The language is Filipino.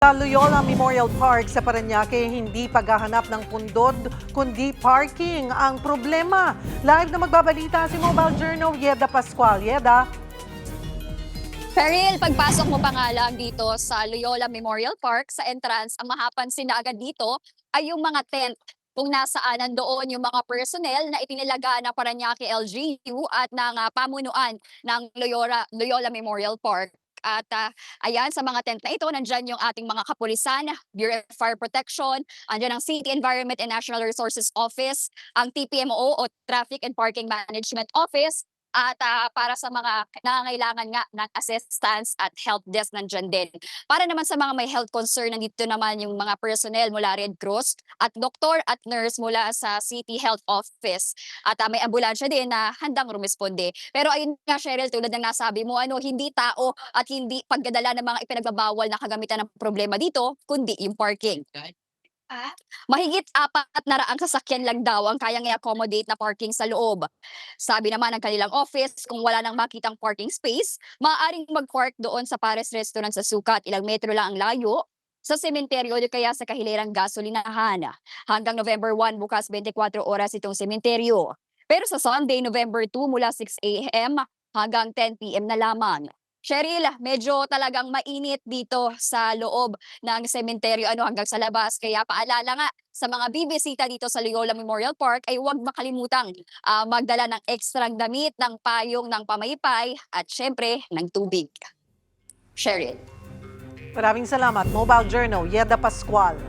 Sa Loyola Memorial Park sa Parañaque, hindi paghahanap ng pundod, kundi parking ang problema. Live na magbabalita si Mobile Journal Yeda Pascual. Yeda. Cheryl, pagpasok mo pa nga lang dito sa Loyola Memorial Park, sa entrance, ang mapapansin na agad dito ay yung mga tent kung nasaan nandoon yung mga personnel na itinilaga ng Parañaque LGU at ng pamunuan ng Loyola Memorial Park. At ayan, sa mga tent na ito, nandyan yung ating mga kapulisan, Bureau of Fire Protection, andyan ang City Environment and National Resources Office, ang TPMO o Traffic and Parking Management Office, at para sa mga nangangailangan nga ng assistance at help desk nandyan din. Para naman sa mga may health concern, nandito naman yung mga personnel mula Red Cross at doktor at nurse mula sa City Health Office. At may ambulansya din na handang rumisponde. Pero ayun nga, Cheryl, tulad ng nasabi mo, hindi tao at hindi pagdadala ng mga ipinagbabawal na kagamitan ng problema dito, kundi yung parking. Mahigit 400 sasakyan lang daw ang kayang i-accommodate na parking sa loob. Sabi naman ng kanilang office, kung wala nang makitang parking space, maaaring mag-park doon sa Pares Restaurant sa Sukat. Ilang metro lang ang layo sa sementeryo o kaya sa kahilirang gasolinahan. Hanggang November 1, bukas 24 oras itong sementeryo. Pero sa Sunday, November 2, mula 6 a.m. hanggang 10 p.m. na lamang. Cheryl, medyo talagang mainit dito sa loob ng sementeryo hanggang sa labas. Kaya paalala nga sa mga bibisita dito sa Loyola Memorial Park ay huwag makalimutang magdala ng ekstrang damit, ng payong, ng pamaypay at syempre ng tubig. Cheryl. Maraming salamat, Mobile Journal Yeda Pascual.